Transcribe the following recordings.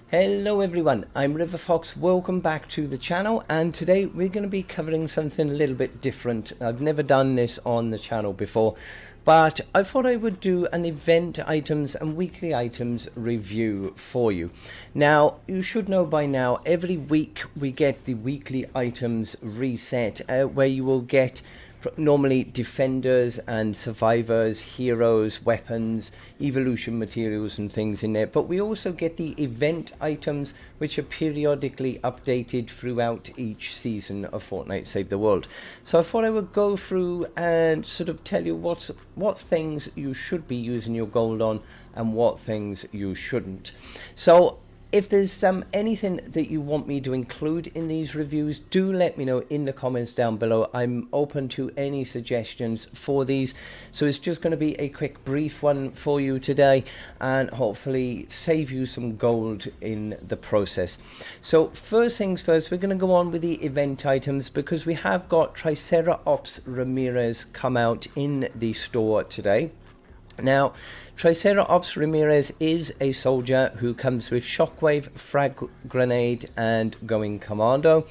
Hello everyone, I'm RiverFox, welcome back to the channel, and today we're going to be covering something a little bit different. I've never done this on the channel before, but I thought I would do an event items and weekly items review for you. Now, you should know by now, every week we get the weekly items reset, where you will get normally defenders and survivors, heroes, weapons, evolution materials and things in there, but we also get the event items which are periodically updated throughout each season of Fortnite Save the World. So I thought I would go through and sort of tell you what things you should be using your gold on and what things you shouldn't. So if there's anything that you want me to include in these reviews, do let me know in the comments down below. I'm open to any suggestions for these. So it's just going to be a quick brief one for you today and hopefully save you some gold in the process. So first things first, we're going to go on with the event items because we have got Triceratops Ramirez come out in the store today. Now, Triceratops Ramirez is a soldier who comes with Shockwave, Frag Grenade and Going Commando,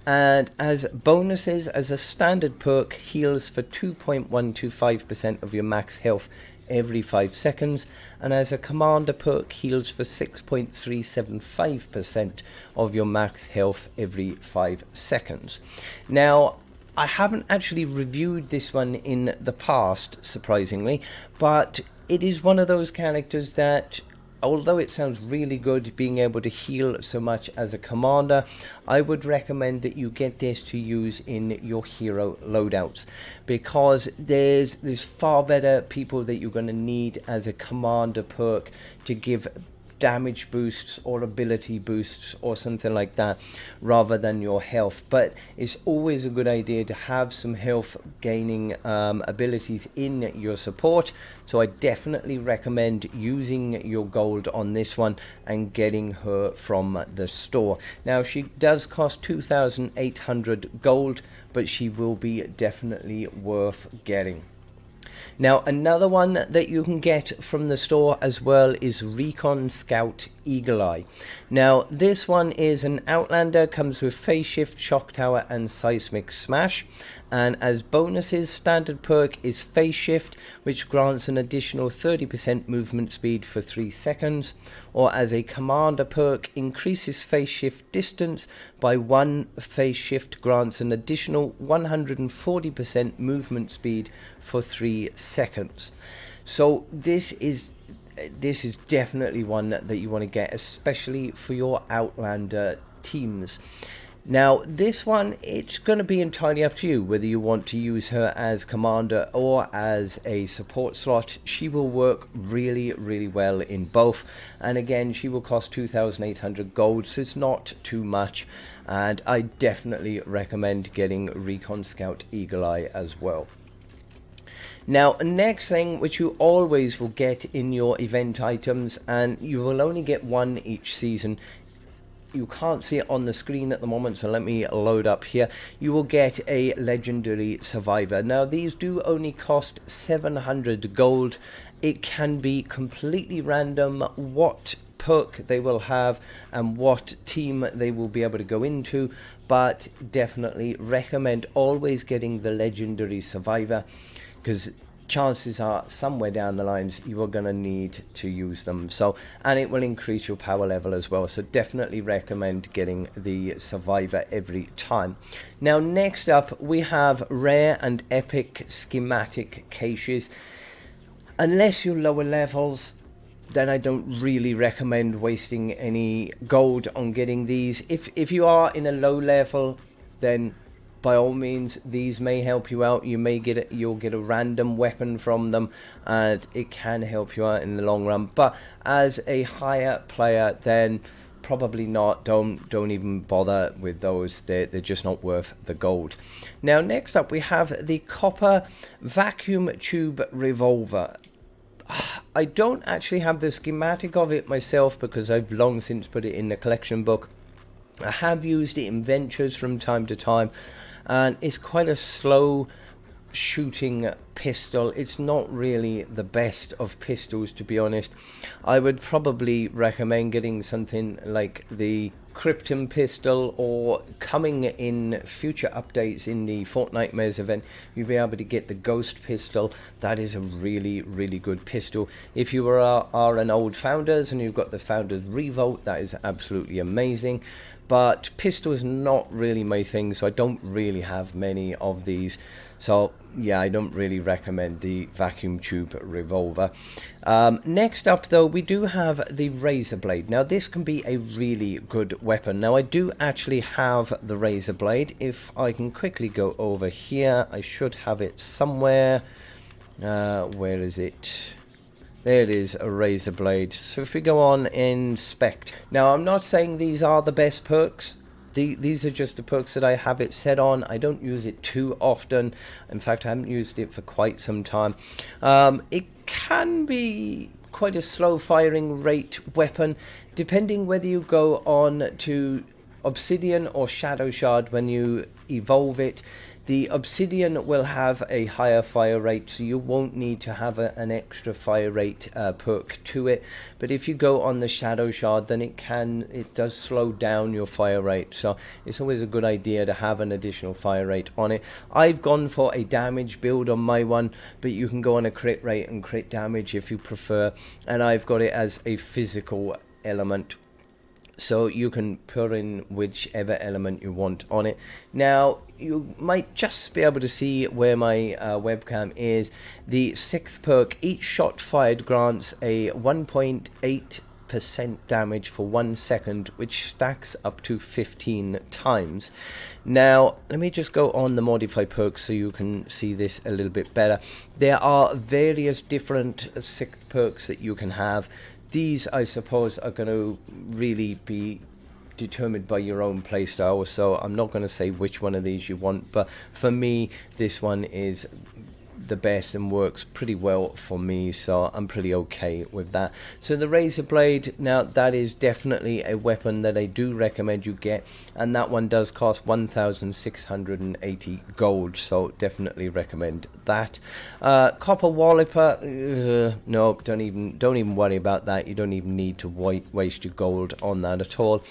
and as bonuses, as a standard perk, heals for 2.125% of your max health every 5 seconds, and as a commander perk, heals for 6.375% of your max health every 5 seconds. Now, I haven't actually reviewed this one in the past, surprisingly, but it is one of those characters that, although it sounds really good being able to heal so much as a commander, I would recommend that you get this to use in your hero loadouts, because there's far better people that you're going to need as a commander perk to give damage boosts or ability boosts or something like that rather than your health. But it's always a good idea to have some health gaining abilities in your support, so I definitely recommend using your gold on this one and getting her from the store. Now, she does cost 2,800 gold, but she will be definitely worth getting. Now, another one that you can get from the store as well is Recon Scout Eagle Eye. Now, this one is an Outlander, comes with Phase Shift, Shock Tower and Seismic Smash. And as bonuses, standard perk is Phase Shift, which grants an additional 30% movement speed for 3 seconds. Or as a commander perk, increases Phase Shift distance by 1. Phase Shift grants an additional 140% movement speed for 3 seconds. So this is definitely one that you want to get, especially for your Outlander teams. Now, this one, it's going to be entirely up to you whether you want to use her as commander or as a support slot. She will work really, really well in both. And again, she will cost 2,800 gold, so it's not too much. And I definitely recommend getting Recon Scout Eagle Eye as well. Now, next thing, which you always will get in your event items, and you will only get one each season. You can't see it on the screen at the moment, so let me load up here. You will get a legendary survivor. Now, these do only cost 700 gold. It can be completely random what perk they will have and what team they will be able to go into, but definitely recommend always getting the legendary survivor, because chances are somewhere down the lines you are going to need to use them. So, and it will increase your power level as well, so definitely recommend getting the survivor every time. Now, next up we have rare and epic schematic caches. Unless you're lower levels, then I don't really recommend wasting any gold on getting these. If you are in a low level, then by all means, these may help you out. You'll get a random weapon from them, and it can help you out in the long run. But as a higher player, then probably not. Don't even bother with those. They're just not worth the gold. Now, next up we have the copper vacuum tube revolver. I don't actually have the schematic of it myself because I've long since put it in the collection book. I have used it in ventures from time to time, and it's quite a slow shooting pistol. It's not really the best of pistols, to be honest. I would probably recommend getting something like the Krypton pistol, or coming in future updates in the Fortnite event, you'll be able to get the Ghost pistol. That is a really, really good pistol. If you are an old Founders and you've got the Founders Revolt, that is absolutely amazing. But pistol is not really my thing, so I don't really have many of these. So yeah, I don't really recommend the vacuum tube revolver. Next up though, we do have the razor blade. Now this can be a really good weapon. Now I do actually have the razor blade. If I can quickly go over here, I should have it somewhere. Where is it? There it is, a razor blade. So if we go on inspect. Now I'm not saying these are the best perks. These are just the perks that I have it set on. I don't use it too often. In fact, I haven't used it for quite some time. It can be quite a slow firing rate weapon, depending whether you go on to Obsidian or Shadow Shard when you evolve it. The Obsidian will have a higher fire rate, so you won't need to have an extra fire rate perk to it. But if you go on the Shadow Shard, then it does slow down your fire rate. So it's always a good idea to have an additional fire rate on it. I've gone for a damage build on my one, but you can go on a crit rate and crit damage if you prefer. And I've got it as a physical element, so you can put in whichever element you want on it. Now you might just be able to see where my webcam is. The 6th perk, each shot fired grants a 1.8% damage for 1 second, which stacks up to 15 times. Now let me just go on the modify perks so you can see this a little bit better. There are various different 6th perks that you can have. These, I suppose, are going to really be determined by your own playstyle, so I'm not going to say which one of these you want, but for me, this one is the best and works pretty well for me, so I'm pretty okay with that. So the razor blade, now that is definitely a weapon that I do recommend you get, and that one does cost 1,680 gold, so definitely recommend that. Copper walloper, no, don't even worry about that. You don't even need to waste your gold on that at all.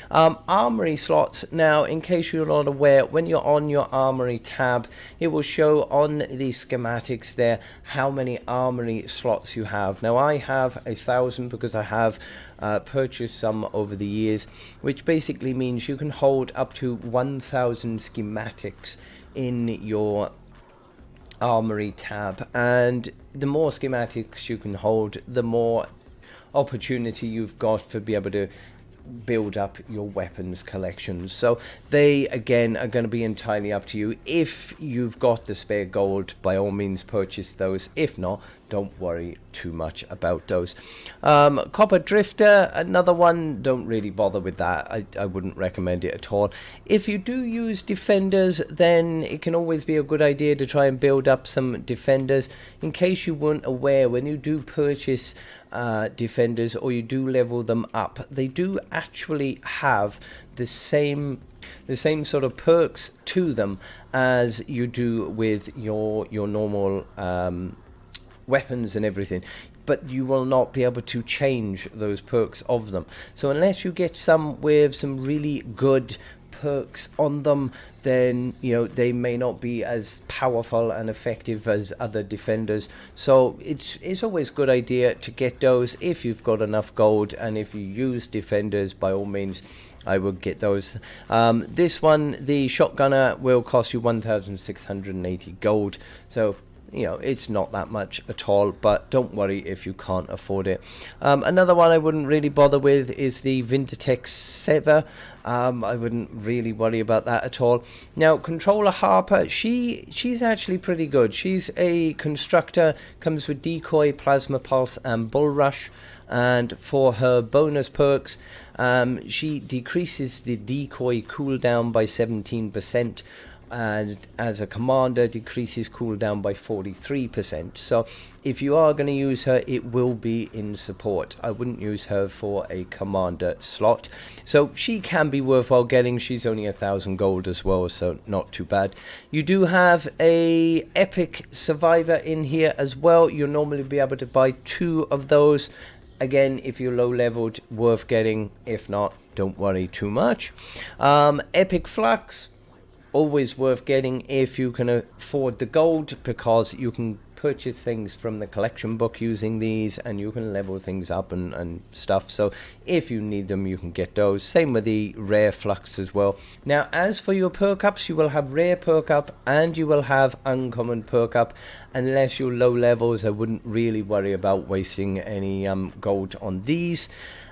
Armory slots, now in case you're not aware, when you're on your Armory tab, it will show on the schematics there how many armory slots you have. Now I have 1,000 because I have purchased some over the years, which basically means you can hold up to 1,000 schematics in your Armory tab, and the more schematics you can hold, the more opportunity you've got for be able to build up your weapons collections. So they again are going to be entirely up to you. If you've got the spare gold, by all means purchase those. If not, don't worry too much about those. Copper drifter, another one, don't really bother with that. I wouldn't recommend it at all. If you do use defenders, then it can always be a good idea to try and build up some defenders. In case you weren't aware, when you do purchase defenders or you do level them up, they do actually have the same sort of perks to them as you do with your normal weapons and everything, but you will not be able to change those perks of them. So unless you get some with some really good perks on them, then they may not be as powerful and effective as other defenders. So it's always a good idea to get those if you've got enough gold, and if you use defenders, by all means I would get those. This one, the shotgunner, will cost you 1,680 gold, so it's not that much at all, but don't worry if you can't afford it. Another one I wouldn't really bother with is the Vintex Sever. I wouldn't really worry about that at all. Now, Controller Harper, she's actually pretty good. She's a constructor, comes with Decoy, Plasma Pulse, and Bull Rush. And for her bonus perks, she decreases the decoy cooldown by 17%. and as a commander decreases cooldown by 43%. So if you are going to use her, it will be in support. I wouldn't use her for a commander slot. So she can be worthwhile getting. She's only 1,000 gold as well, so not too bad. You do have a epic survivor in here as well. You'll normally be able to buy 2 of those. Again, if you're low leveled, worth getting. If not, don't worry too much. Epic flux, always worth getting if you can afford the gold, because you can purchase things from the collection book using these, and you can level things up and stuff. So if you need them, you can get those. Same with the rare flux as well. Now, as for your perk ups, you will have rare perk up and you will have uncommon perk up. Unless you're low levels, I wouldn't really worry about wasting any gold on these.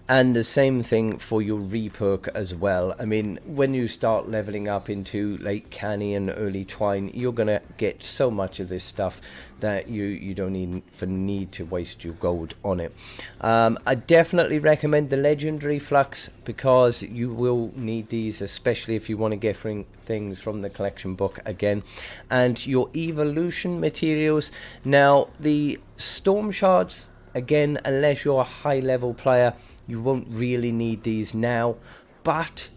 And the same thing for your reperk as well. I mean, when you start leveling up into late canny and early twine, you're going to get so much of this stuff that you don't even need to waste your gold on it. I definitely recommend the legendary flux, because you will need these, especially if you want to get things from the collection book again. And your evolution materials. Now, the storm shards, again, unless you're a high level player, you won't really need these now, but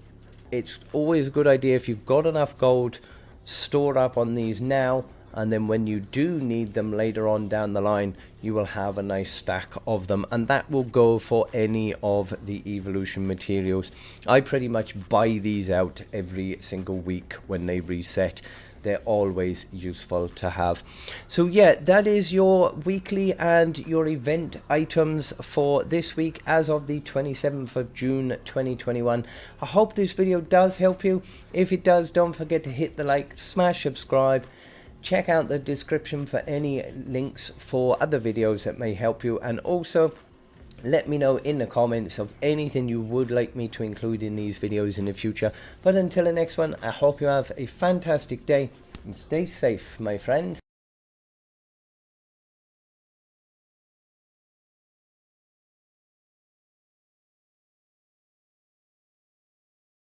it's always a good idea, if you've got enough gold, store up on these now, and then when you do need them later on down the line, you will have a nice stack of them, and that will go for any of the evolution materials. I pretty much buy these out every single week when they reset. They're always useful to have. So yeah, that is your weekly and your event items for this week as of the 27th of June 2021. I hope this video does help you. If it does, don't forget to hit the like, smash subscribe. Check out the description for any links for other videos that may help you, and also let me know in the comments of anything you would like me to include in these videos in the future. But until the next one, I hope you have a fantastic day and stay safe, my friends.